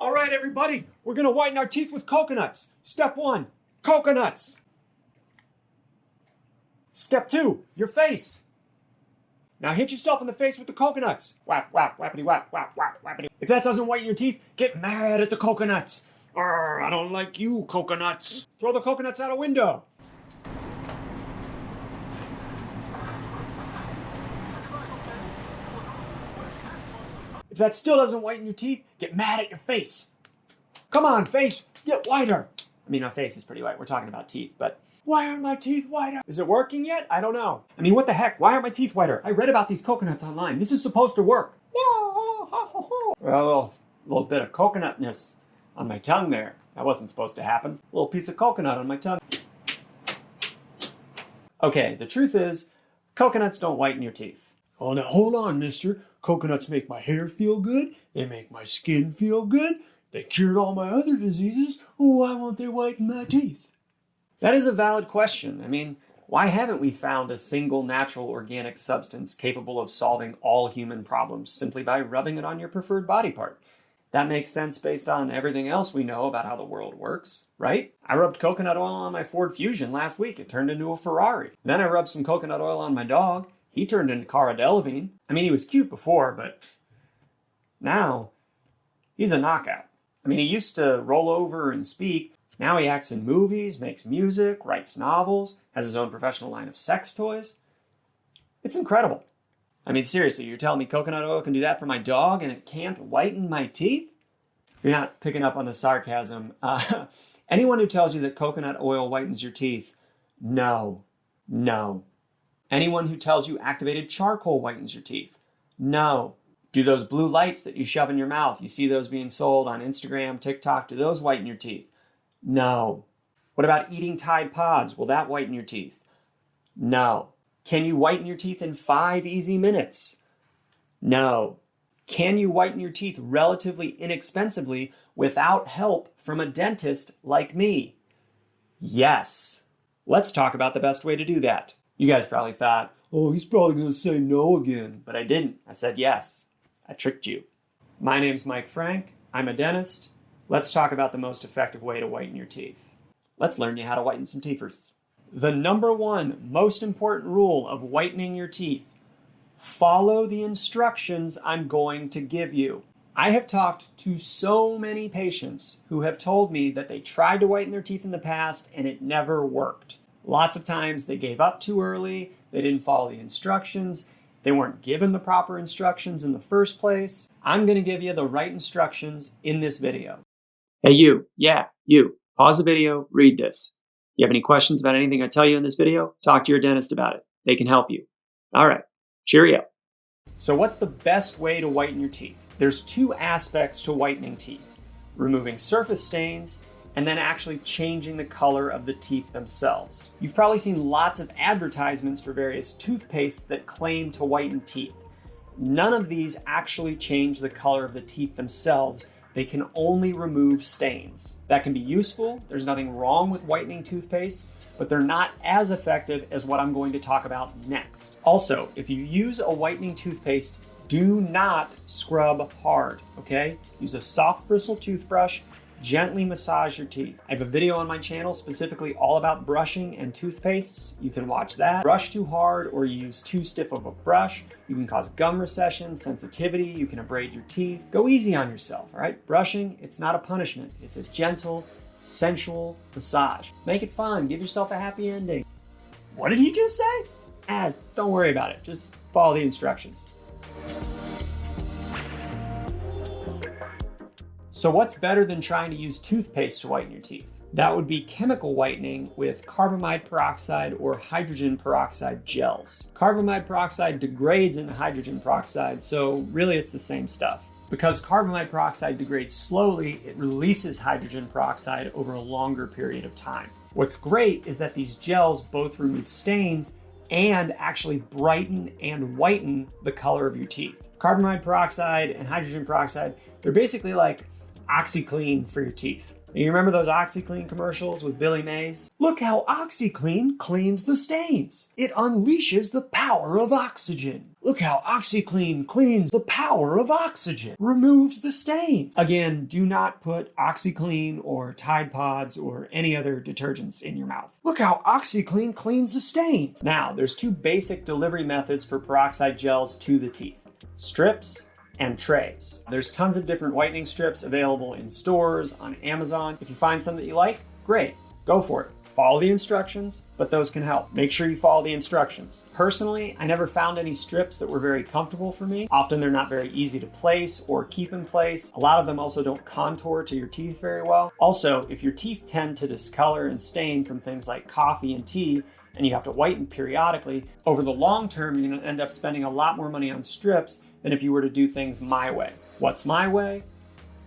All right, everybody, we're gonna whiten our teeth with coconuts. Step 1, coconuts. Step 2, your face. Now hit yourself in the face with the coconuts. Whap, whap, whappity, whap, whap, whap, whappity. If that doesn't whiten your teeth, get mad at the coconuts. Arr, I don't like you, coconuts. Throw the coconuts out a window. If that still doesn't whiten your teeth, get mad at your face. Come on, face, get whiter. I mean, my face is pretty white. We're talking about teeth, but why aren't my teeth whiter? Is it working yet? I don't know. I mean, what the heck? Why aren't my teeth whiter? I read about these coconuts online. This is supposed to work. Well, a little bit of coconutness on my tongue there. That wasn't supposed to happen. A little piece of coconut on my tongue. Okay, the truth is, coconuts don't whiten your teeth. Oh, now hold on, mister. Coconuts make my hair feel good. They make my skin feel good. They cured all my other diseases. Why won't they whiten my teeth? That is a valid question. I mean, why haven't we found a single natural organic substance capable of solving all human problems simply by rubbing it on your preferred body part? That makes sense based on everything else we know about how the world works, right? I rubbed coconut oil on my Ford Fusion last week. It turned into a Ferrari. Then I rubbed some coconut oil on my dog. He turned into Cara Delevingne. I mean, he was cute before, but now he's a knockout. I mean, he used to roll over and speak. Now he acts in movies, makes music, writes novels, has his own professional line of sex toys. It's incredible. I mean, seriously, you're telling me coconut oil can do that for my dog and it can't whiten my teeth? If you're not picking up on the sarcasm, anyone who tells you that coconut oil whitens your teeth, no. Anyone who tells you activated charcoal whitens your teeth, no. Do those blue lights that you shove in your mouth, you see those being sold on Instagram, TikTok, do those whiten your teeth? No. What about eating Tide Pods? Will that whiten your teeth? No. Can you whiten your teeth in 5 easy minutes? No. Can you whiten your teeth relatively inexpensively without help from a dentist like me? Yes. Let's talk about the best way to do that. You guys probably thought, oh, he's probably going to say no again. But I didn't. I said yes. I tricked you. My name's Mike Frank. I'm a dentist. Let's talk about the most effective way to whiten your teeth. Let's learn you how to whiten some teethers. The number one most important rule of whitening your teeth: follow the instructions I'm going to give you. I have talked to so many patients who have told me that they tried to whiten their teeth in the past and it never worked. Lots of times they gave up too early, they didn't follow the instructions, they weren't given the proper instructions in the first place. I'm going to give you the right instructions in this video. Hey you, you, pause the video, read this. You have any questions about anything I tell you in this video? Talk to your dentist about it. They can help you. All right, cheerio. So what's the best way to whiten your teeth? There's 2 aspects to whitening teeth: removing surface stains and then actually changing the color of the teeth themselves. You've probably seen lots of advertisements for various toothpastes that claim to whiten teeth. None of these actually change the color of the teeth themselves. They can only remove stains. That can be useful. There's nothing wrong with whitening toothpastes, but they're not as effective as what I'm going to talk about next. Also, if you use a whitening toothpaste, do not scrub hard, okay? Use a soft bristle toothbrush. Gently massage your teeth. I have a video on my channel specifically all about brushing and toothpastes. You can watch that. Brush too hard or you use too stiff of a brush, you can cause gum recession, sensitivity, you can abrade your teeth. Go easy on yourself, all right? Brushing, it's not a punishment. It's a gentle, sensual massage. Make it fun. Give yourself a happy ending. What did he just say? Don't worry about it. Just follow the instructions. So what's better than trying to use toothpaste to whiten your teeth? That would be chemical whitening with carbamide peroxide or hydrogen peroxide gels. Carbamide peroxide degrades into hydrogen peroxide, so really it's the same stuff. Because carbamide peroxide degrades slowly, it releases hydrogen peroxide over a longer period of time. What's great is that these gels both remove stains and actually brighten and whiten the color of your teeth. Carbamide peroxide and hydrogen peroxide, they're basically like OxyClean for your teeth. You remember those OxyClean commercials with Billy Mays? Look how OxyClean cleans the stains. It unleashes the power of oxygen. Look how OxyClean cleans the power of oxygen. Removes the stains. Again, do not put OxyClean or Tide Pods or any other detergents in your mouth. Look how OxyClean cleans the stains. Now, there's two basic delivery methods for peroxide gels to the teeth. Strips and trays. There's tons of different whitening strips available in stores, on Amazon. If you find some that you like, great, go for it. Follow the instructions, but those can help. Make sure you follow the instructions. Personally, I never found any strips that were very comfortable for me. Often they're not very easy to place or keep in place. A lot of them also don't contour to your teeth very well. Also, if your teeth tend to discolor and stain from things like coffee and tea, and you have to whiten periodically, over the long term, you're gonna end up spending a lot more money on strips than if you were to do things my way. What's my way?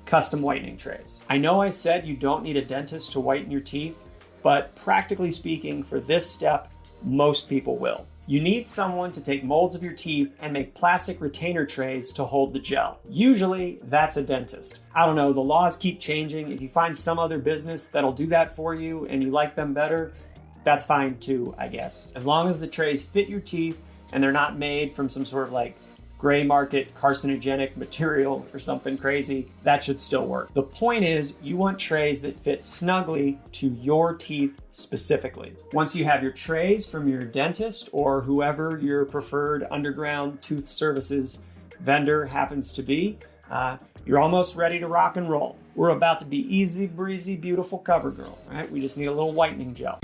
Custom whitening trays. I know I said you don't need a dentist to whiten your teeth, but practically speaking, for this step, most people will. You need someone to take molds of your teeth and make plastic retainer trays to hold the gel. Usually, that's a dentist. I don't know, the laws keep changing. If you find some other business that'll do that for you and you like them better, that's fine too, I guess. As long as the trays fit your teeth and they're not made from some sort of like gray market carcinogenic material or something crazy, that should still work. The point is, you want trays that fit snugly to your teeth specifically. Once you have your trays from your dentist or whoever your preferred underground tooth services vendor happens to be, you're almost ready to rock and roll. We're about to be easy breezy, beautiful cover girl, right? We just need a little whitening gel.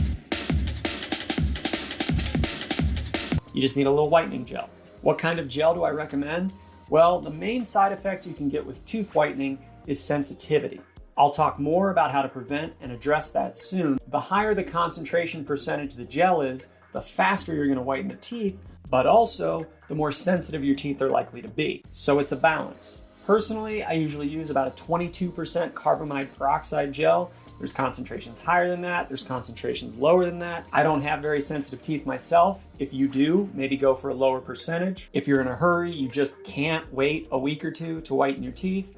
You just need a little whitening gel. What kind of gel do I recommend? Well, the main side effect you can get with tooth whitening is sensitivity. I'll talk more about how to prevent and address that soon. The higher the concentration percentage the gel is, the faster you're going to whiten the teeth, but also the more sensitive your teeth are likely to be. So it's a balance. Personally, I usually use about a 22% carbamide peroxide gel. There's concentrations higher than that. There's concentrations lower than that. I don't have very sensitive teeth myself. If you do, maybe go for a lower percentage. If you're in a hurry, you just can't wait a week or two to whiten your teeth,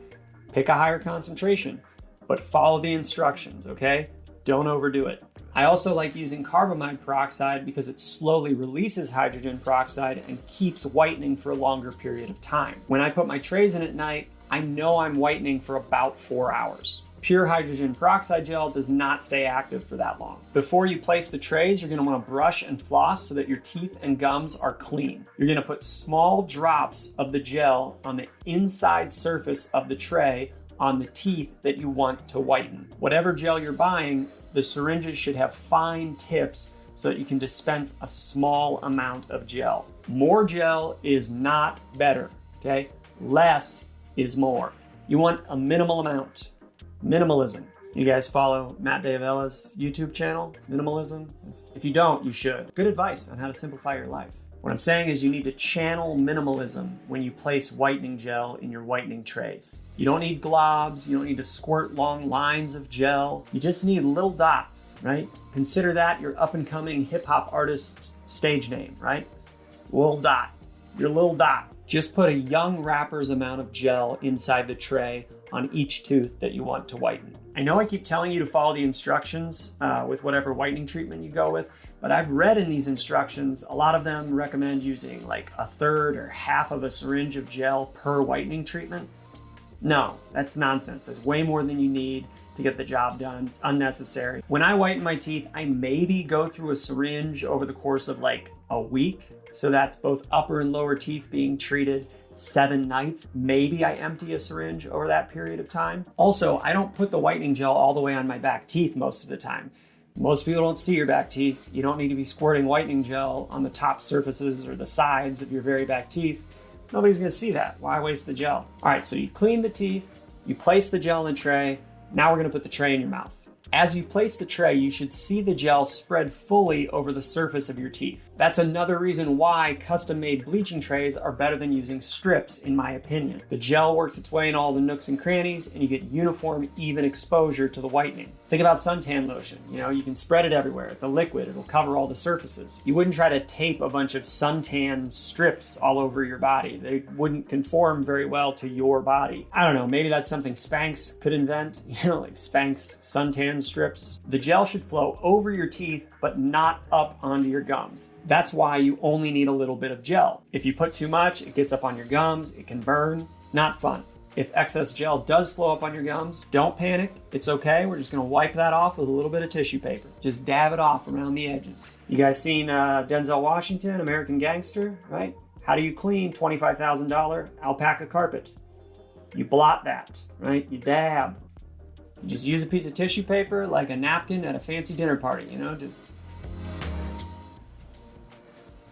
pick a higher concentration, but follow the instructions, okay? Don't overdo it. I also like using carbamide peroxide because it slowly releases hydrogen peroxide and keeps whitening for a longer period of time. When I put my trays in at night, I know I'm whitening for about 4 hours. Pure hydrogen peroxide gel does not stay active for that long. Before you place the trays, you're going to want to brush and floss so that your teeth and gums are clean. You're going to put small drops of the gel on the inside surface of the tray on the teeth that you want to whiten. Whatever gel you're buying, the syringes should have fine tips so that you can dispense a small amount of gel. More gel is not better, okay? Less is more. You want a minimal amount. Minimalism. You guys follow Matt D'Avella's YouTube channel, Minimalism? If you don't, you should. Good advice on how to simplify your life. What I'm saying is you need to channel minimalism when you place whitening gel in your whitening trays. You don't need globs, you don't need to squirt long lines of gel. You just need little dots, right? Consider that your up-and-coming hip-hop artist's stage name, right? Lil Dot. Your Lil Dot. Just put a young rapper's amount of gel inside the tray on each tooth that you want to whiten. I know I keep telling you to follow the instructions with whatever whitening treatment you go with, but I've read in these instructions, a lot of them recommend using like a third or half of a syringe of gel per whitening treatment. No, that's nonsense. That's way more than you need to get the job done. It's unnecessary. When I whiten my teeth, I maybe go through a syringe over the course of like a week. So that's both upper and lower teeth being treated 7 nights. Maybe I empty a syringe over that period of time. Also, I don't put the whitening gel all the way on my back teeth most of the time. Most people don't see your back teeth. You don't need to be squirting whitening gel on the top surfaces or the sides of your very back teeth. Nobody's gonna see that. Why waste the gel? All right, so you clean the teeth, you place the gel in the tray. Now we're gonna put the tray in your mouth. As you place the tray, you should see the gel spread fully over the surface of your teeth. That's another reason why custom-made bleaching trays are better than using strips, in my opinion. The gel works its way in all the nooks and crannies, and you get uniform, even exposure to the whitening. Think about suntan lotion. You can spread it everywhere. It's a liquid. It'll cover all the surfaces. You wouldn't try to tape a bunch of suntan strips all over your body. They wouldn't conform very well to your body. I don't know, maybe that's something Spanx could invent, like Spanx suntan strips. The gel should flow over your teeth, but not up onto your gums. That's why you only need a little bit of gel. If you put too much, it gets up on your gums, it can burn. Not fun. If excess gel does flow up on your gums, don't panic. It's okay. We're just gonna wipe that off with a little bit of tissue paper. Just dab it off around the edges. You guys seen Denzel Washington, American Gangster, right? How do you clean $25,000 alpaca carpet? You blot that, right? You dab. You just use a piece of tissue paper like a napkin at a fancy dinner party, just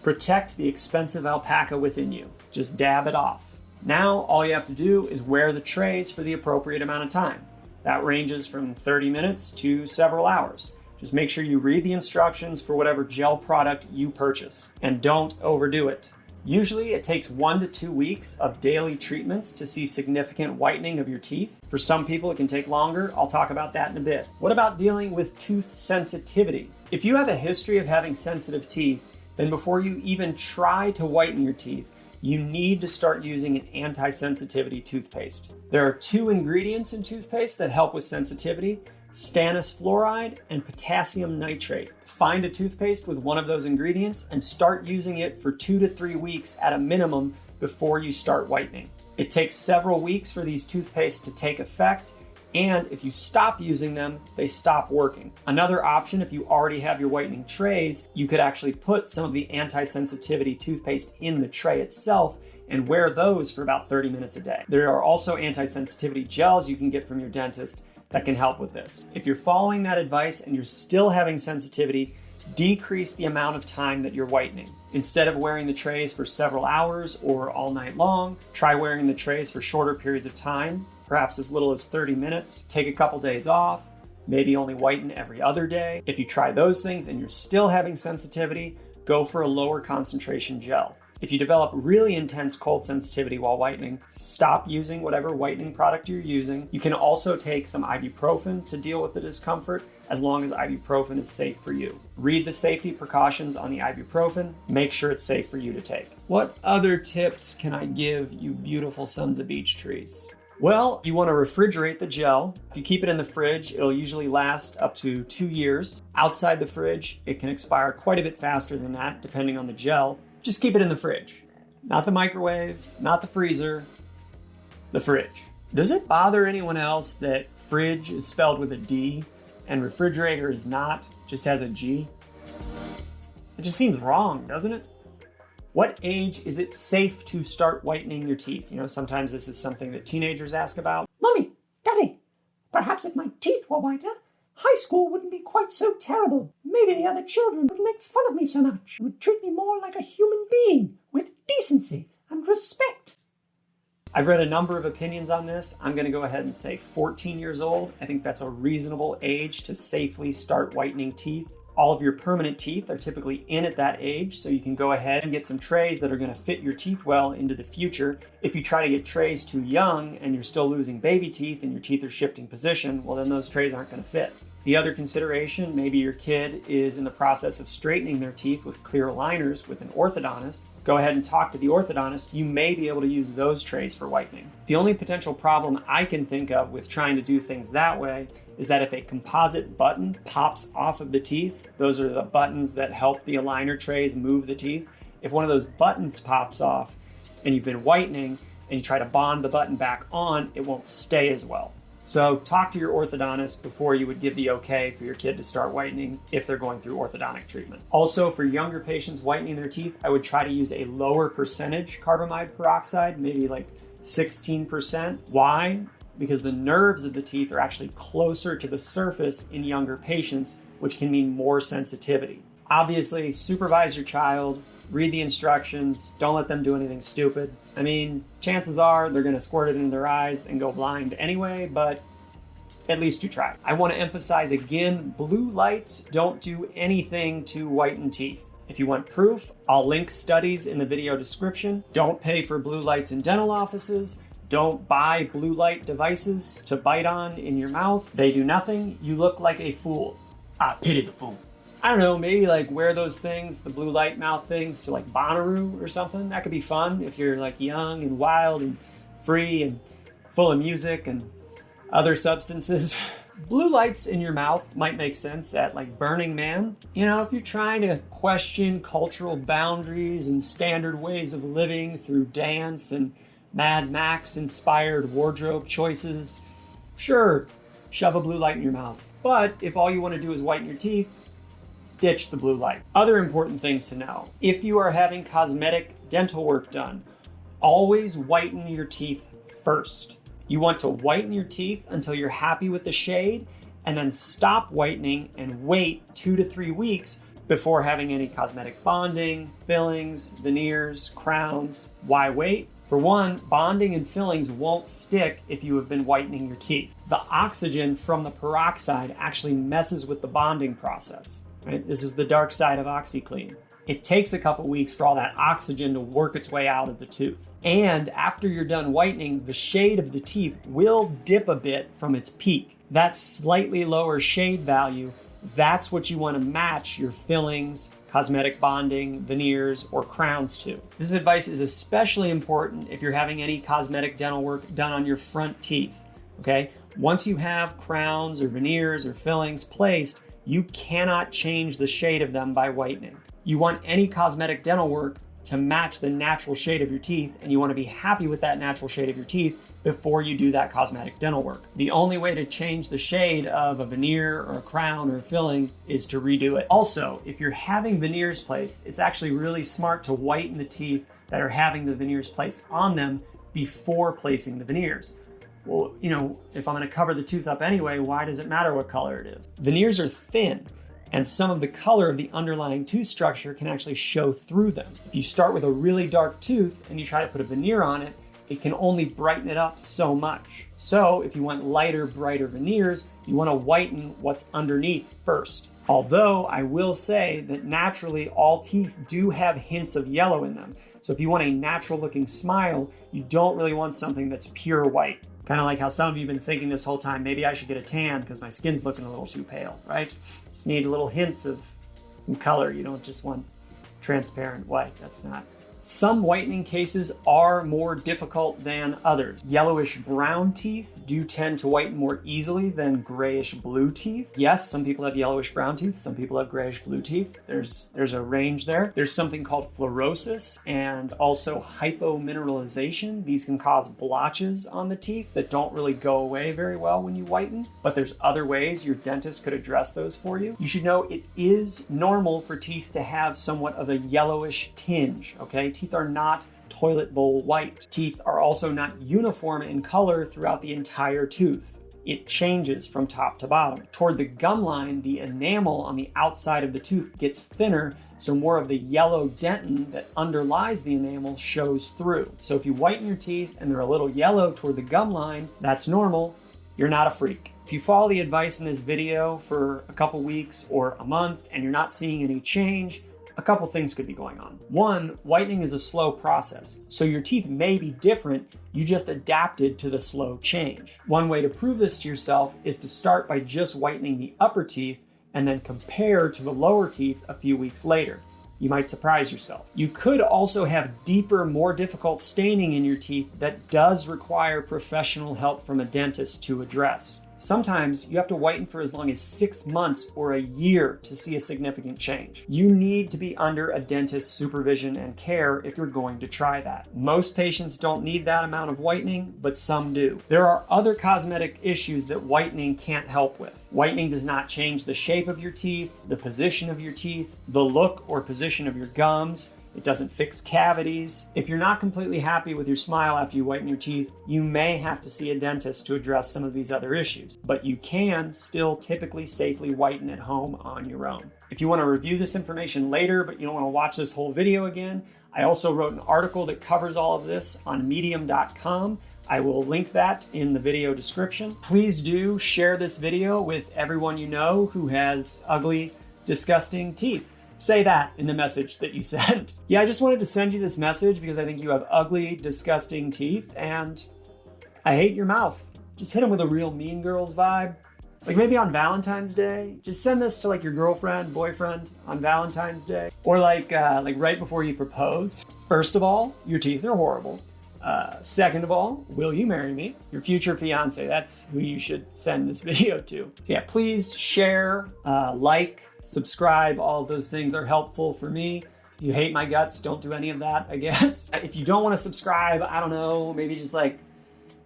protect the expensive alpaca within you. Just dab it off. Now, all you have to do is wear the trays for the appropriate amount of time. That ranges from 30 minutes to several hours. Just make sure you read the instructions for whatever gel product you purchase, and don't overdo it. Usually it takes 1 to 2 weeks of daily treatments to see significant whitening of your teeth. For some people it can take longer. I'll talk about that in a bit. What about dealing with tooth sensitivity? If you have a history of having sensitive teeth, then before you even try to whiten your teeth, you need to start using an anti-sensitivity toothpaste. There are 2 ingredients in toothpaste that help with sensitivity: stannous fluoride and potassium nitrate. Find a toothpaste with one of those ingredients and start using it for 2 to 3 weeks at a minimum before you start whitening. It takes several weeks for these toothpastes to take effect, and if you stop using them, they stop working. Another option, if you already have your whitening trays, you could actually put some of the anti-sensitivity toothpaste in the tray itself and wear those for about 30 minutes a day. There are also anti-sensitivity gels you can get from your dentist that can help with this. If you're following that advice and you're still having sensitivity, decrease the amount of time that you're whitening. Instead of wearing the trays for several hours or all night long, try wearing the trays for shorter periods of time, perhaps as little as 30 minutes. Take a couple days off, maybe only whiten every other day. If you try those things and you're still having sensitivity, go for a lower concentration gel. If you develop really intense cold sensitivity while whitening, stop using whatever whitening product you're using. You can also take some ibuprofen to deal with the discomfort, as long as ibuprofen is safe for you. Read the safety precautions on the ibuprofen. Make sure it's safe for you to take. What other tips can I give you beautiful sons of beech trees? Well, you want to refrigerate the gel. If you keep it in the fridge, it'll usually last up to 2 years. Outside the fridge, it can expire quite a bit faster than that, depending on the gel. Just keep it in the fridge. Not the microwave, not the freezer, the fridge. Does it bother anyone else that fridge is spelled with a D and refrigerator is not, just has a G? It just seems wrong, doesn't it? What age is it safe to start whitening your teeth? Sometimes this is something that teenagers ask about. Mommy, Daddy, perhaps if my teeth were whiter, high school wouldn't be quite so terrible. Maybe the other children wouldn't make fun of me so much, would treat me more like a human being, with decency and respect. I've read a number of opinions on this. I'm going to go ahead and say 14 years old. I think that's a reasonable age to safely start whitening teeth. All of your permanent teeth are typically in at that age, so you can go ahead and get some trays that are going to fit your teeth well into the future. If you try to get trays too young and you're still losing baby teeth and your teeth are shifting position, well, then those trays aren't going to fit. The other consideration, maybe your kid is in the process of straightening their teeth with clear aligners with an orthodontist. Go ahead and talk to the orthodontist. You may be able to use those trays for whitening. The only potential problem I can think of with trying to do things that way is that if a composite button pops off of the teeth, those are the buttons that help the aligner trays move the teeth. If one of those buttons pops off and you've been whitening and you try to bond the button back on, it won't stay as well. So talk to your orthodontist before you would give the okay for your kid to start whitening if they're going through orthodontic treatment. Also, for younger patients whitening their teeth, I would try to use a lower percentage carbamide peroxide, maybe like 16%. Why? Because the nerves of the teeth are actually closer to the surface in younger patients, which can mean more sensitivity. Obviously, supervise your child, read the instructions, don't let them do anything stupid. I mean, chances are they're gonna squirt it into their eyes and go blind anyway, but at least you tried. I wanna emphasize again, blue lights don't do anything to whiten teeth. If you want proof, I'll link studies in the video description. Don't pay for blue lights in dental offices. Don't buy blue light devices to bite on in your mouth. They do nothing. You look like a fool. I pity the fool. I don't know, maybe like wear those things, the blue light mouth things, to like Bonnaroo or something. That could be fun if you're like young and wild and free and full of music and other substances. Blue lights in your mouth might make sense at like Burning Man. You know, if you're trying to question cultural boundaries and standard ways of living through dance and Mad Max inspired wardrobe choices, sure, shove a blue light in your mouth. But if all you want to do is whiten your teeth, ditch the blue light. Other important things to know. If you are having cosmetic dental work done, always whiten your teeth first. You want to whiten your teeth until you're happy with the shade, and then stop whitening and wait 2 to 3 weeks before having any cosmetic bonding, fillings, veneers, crowns. Why wait? For one, bonding and fillings won't stick if you have been whitening your teeth. The oxygen from the peroxide actually messes with the bonding process. Right? This is the dark side of OxyClean. It takes a couple weeks for all that oxygen to work its way out of the tooth. And after you're done whitening, the shade of the teeth will dip a bit from its peak. That slightly lower shade value, that's what you want to match your fillings, cosmetic bonding, veneers, or crowns to. This advice is especially important if you're having any cosmetic dental work done on your front teeth, okay? Once you have crowns or veneers or fillings placed, you cannot change the shade of them by whitening. You want any cosmetic dental work to match the natural shade of your teeth, and you want to be happy with that natural shade of your teeth before you do that cosmetic dental work. The only way to change the shade of a veneer or a crown or a filling is to redo it. Also, if you're having veneers placed, it's actually really smart to whiten the teeth that are having the veneers placed on them before placing the veneers. Well, you know, if I'm going to cover the tooth up anyway, why does it matter what color it is? Veneers are thin, and some of the color of the underlying tooth structure can actually show through them. If you start with a really dark tooth and you try to put a veneer on it, it can only brighten it up so much. So if you want lighter, brighter veneers, you want to whiten what's underneath first. Although I will say that naturally all teeth do have hints of yellow in them. So if you want a natural looking smile, you don't really want something that's pure white. Kind of like how some of you have been thinking this whole time, maybe I should get a tan because my skin's looking a little too pale, right? Just need little hints of some color. You don't just want transparent white. That's not. Some whitening cases are more difficult than others. Yellowish brown teeth do tend to whiten more easily than grayish blue teeth. Yes, some people have yellowish brown teeth, some people have grayish blue teeth. There's a range there. There's something called fluorosis and also hypomineralization. These can cause blotches on the teeth that don't really go away very well when you whiten, but there's other ways your dentist could address those for you. You should know it is normal for teeth to have somewhat of a yellowish tinge, okay? Teeth are not toilet bowl white. Teeth are also not uniform in color throughout the entire tooth. It changes from top to bottom. Toward the gum line, the enamel on the outside of the tooth gets thinner, so more of the yellow dentin that underlies the enamel shows through. So if you whiten your teeth and they're a little yellow toward the gum line, that's normal. You're not a freak. If you follow the advice in this video for a couple weeks or a month and you're not seeing any change, a couple things could be going on. One, whitening is a slow process, so your teeth may be different, you just adapted to the slow change. One way to prove this to yourself is to start by just whitening the upper teeth and then compare to the lower teeth a few weeks later. You might surprise yourself. You could also have deeper, more difficult staining in your teeth that does require professional help from a dentist to address. Sometimes you have to whiten for as long as 6 months or a year to see a significant change. You need to be under a dentist's supervision and care if you're going to try that. Most patients don't need that amount of whitening, but some do. There are other cosmetic issues that whitening can't help with. Whitening does not change the shape of your teeth, the position of your teeth, the look or position of your gums. It doesn't fix cavities. If you're not completely happy with your smile after you whiten your teeth, you may have to see a dentist to address some of these other issues, but you can still typically safely whiten at home on your own. If you want to review this information later, but you don't want to watch this whole video again, I also wrote an article that covers all of this on medium.com. I will link that in the video description. Please do share this video with everyone you know who has ugly, disgusting teeth. Say that in the message that you send. Yeah, I just wanted to send you this message because I think you have ugly, disgusting teeth and I hate your mouth. Just hit them with a real Mean Girls vibe. Like maybe on Valentine's Day, just send this to like your girlfriend, boyfriend on Valentine's Day. Or like right before you propose. First of all, your teeth are horrible. Second of all, will you marry me? Your future fiance, that's who you should send this video to. So yeah, please share, like, subscribe, all of those things are helpful for me. If you hate my guts, don't do any of that, I guess. If you don't want to subscribe, I don't know, maybe just like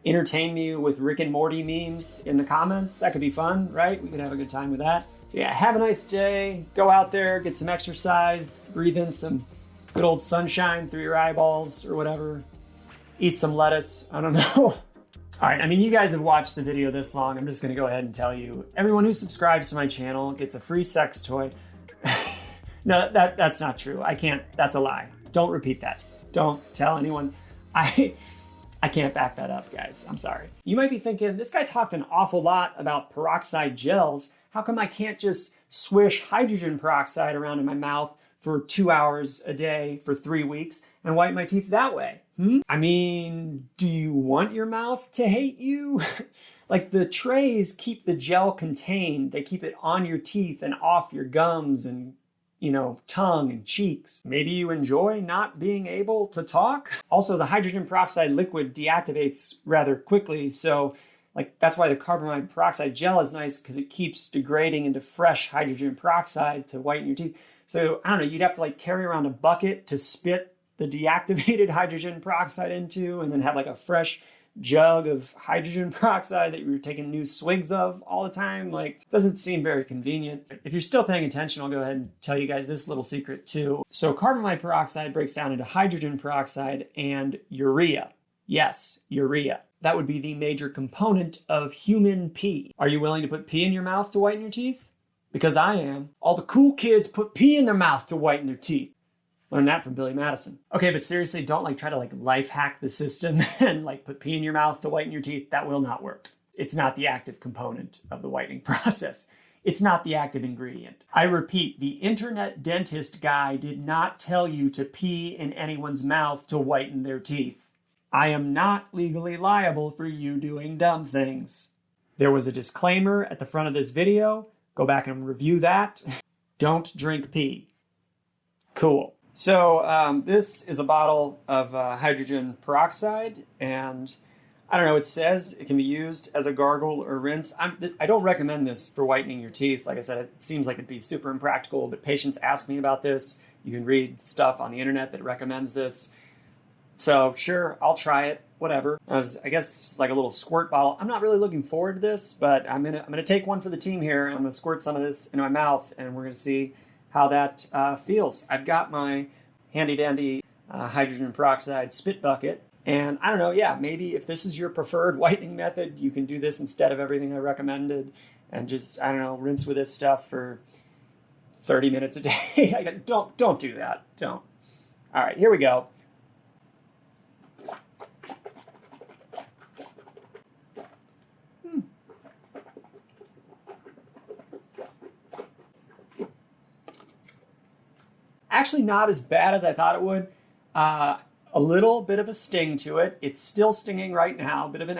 entertain me with Rick and Morty memes in the comments. That could be fun, right? We could have a good time with that. So yeah, have a nice day. Go out there, get some exercise, breathe in some good old sunshine through your eyeballs or whatever. Eat some lettuce, I don't know. All right, I mean, you guys have watched the video this long. I'm just gonna go ahead and tell you, everyone who subscribes to my channel gets a free sex toy. No, that's not true. I can't, that's a lie. Don't repeat that. Don't tell anyone. I can't back that up, guys. I'm sorry. You might be thinking, this guy talked an awful lot about peroxide gels. How come I can't just swish hydrogen peroxide around in my mouth for 2 hours a day for 3 weeks and whiten my teeth that way? I mean, do you want your mouth to hate you? Like the trays keep the gel contained. They keep it on your teeth and off your gums and, you know, tongue and cheeks. Maybe you enjoy not being able to talk. Also, the hydrogen peroxide liquid deactivates rather quickly. So like that's why the carbamide peroxide gel is nice because it keeps degrading into fresh hydrogen peroxide to whiten your teeth. So I don't know, you'd have to like carry around a bucket to spit the deactivated hydrogen peroxide into and then have like a fresh jug of hydrogen peroxide that you're taking new swigs of all the time. Like, it doesn't seem very convenient. If you're still paying attention, I'll go ahead and tell you guys this little secret too. So carbamide peroxide breaks down into hydrogen peroxide and urea. Yes, urea. That would be the major component of human pee. Are you willing to put pee in your mouth to whiten your teeth? Because I am. All the cool kids put pee in their mouth to whiten their teeth. Learned that from Billy Madison. Okay, but seriously, don't like try to like life hack the system and like put pee in your mouth to whiten your teeth. That will not work. It's not the active component of the whitening process. It's not the active ingredient. I repeat, the internet dentist guy did not tell you to pee in anyone's mouth to whiten their teeth. I am not legally liable for you doing dumb things. There was a disclaimer at the front of this video. Go back and review that. Don't drink pee. Cool. So this is a bottle of hydrogen peroxide, and I don't know, it says it can be used as a gargle or rinse. I don't recommend this for whitening your teeth. Like I said, it seems like it'd be super impractical, but patients ask me about this. You can read stuff on the internet that recommends this. So sure, I'll try it, whatever. I guess it's just like a little squirt bottle. I'm not really looking forward to this, but I'm gonna take one for the team here. I'm gonna squirt some of this into my mouth, and we're gonna see how that feels. I've got my handy dandy hydrogen peroxide spit bucket. And I don't know, yeah, maybe if this is your preferred whitening method, you can do this instead of everything I recommended and just, I don't know, rinse with this stuff for 30 minutes a day. Don't do that, don't. All right, here we go. Actually not as bad as I thought it would. A little bit of a sting to it. It's still stinging right now. A bit of an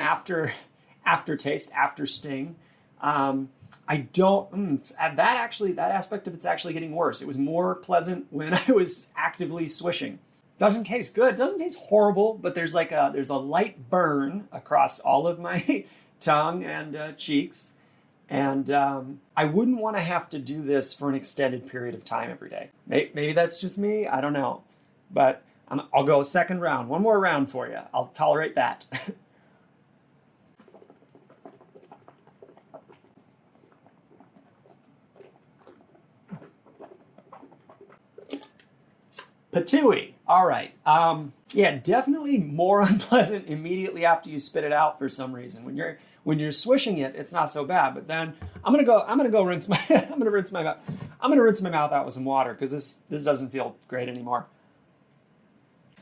aftertaste, after sting. I don't, that aspect of it's actually getting worse. It was more pleasant when I was actively swishing. Doesn't taste good. Doesn't taste horrible, but there's a light burn across all of my tongue and cheeks. And I wouldn't want to have to do this for an extended period of time every day. Maybe that's just me. I don't know. But I'll go a second round. One more round for you. I'll tolerate that. Patooey. All right. Yeah, definitely more unpleasant immediately after you spit it out for some reason. When you're swishing it, it's not so bad. But then I'm gonna go rinse my I'm gonna rinse my mouth out with some water because this doesn't feel great anymore.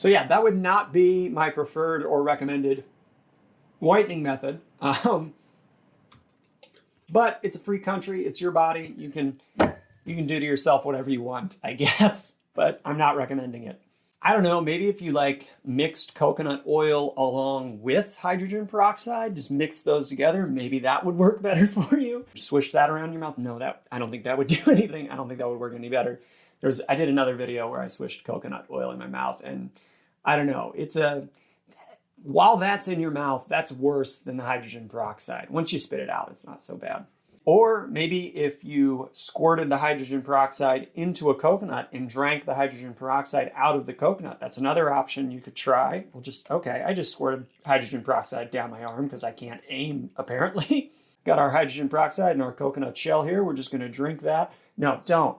So yeah, that would not be my preferred or recommended whitening method. But it's a free country. It's your body. You can You can do to yourself whatever you want, I guess, but I'm not recommending it. I don't know, maybe if you like mixed coconut oil along with hydrogen peroxide, just mix those together, maybe that would work better for you. Swish that around your mouth. No, I don't think that would do anything. I don't think that would work any better. I did another video where I swished coconut oil in my mouth, and I don't know, while that's in your mouth, that's worse than the hydrogen peroxide. Once you spit it out, it's not so bad. Or maybe if you squirted the hydrogen peroxide into a coconut and drank the hydrogen peroxide out of the coconut, that's another option you could try. I just squirted hydrogen peroxide down my arm because I can't aim, apparently. Got our hydrogen peroxide in our coconut shell here. We're just going to drink that. No, don't.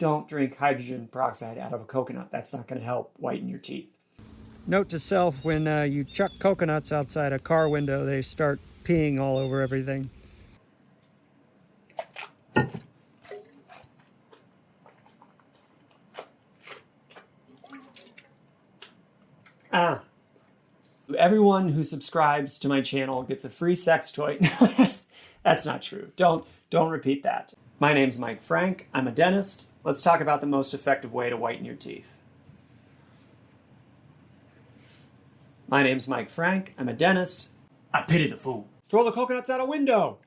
Don't drink hydrogen peroxide out of a coconut. That's not going to help whiten your teeth. Note to self, when you chuck coconuts outside a car window, they start peeing all over everything. Everyone who subscribes to my channel gets a free sex toy. That's not true. Don't repeat that. My name's Mike Frank. I'm a dentist. Let's talk about the most effective way to whiten your teeth. My name's Mike Frank. I'm a dentist. I pity the fool. Throw the coconuts out a window.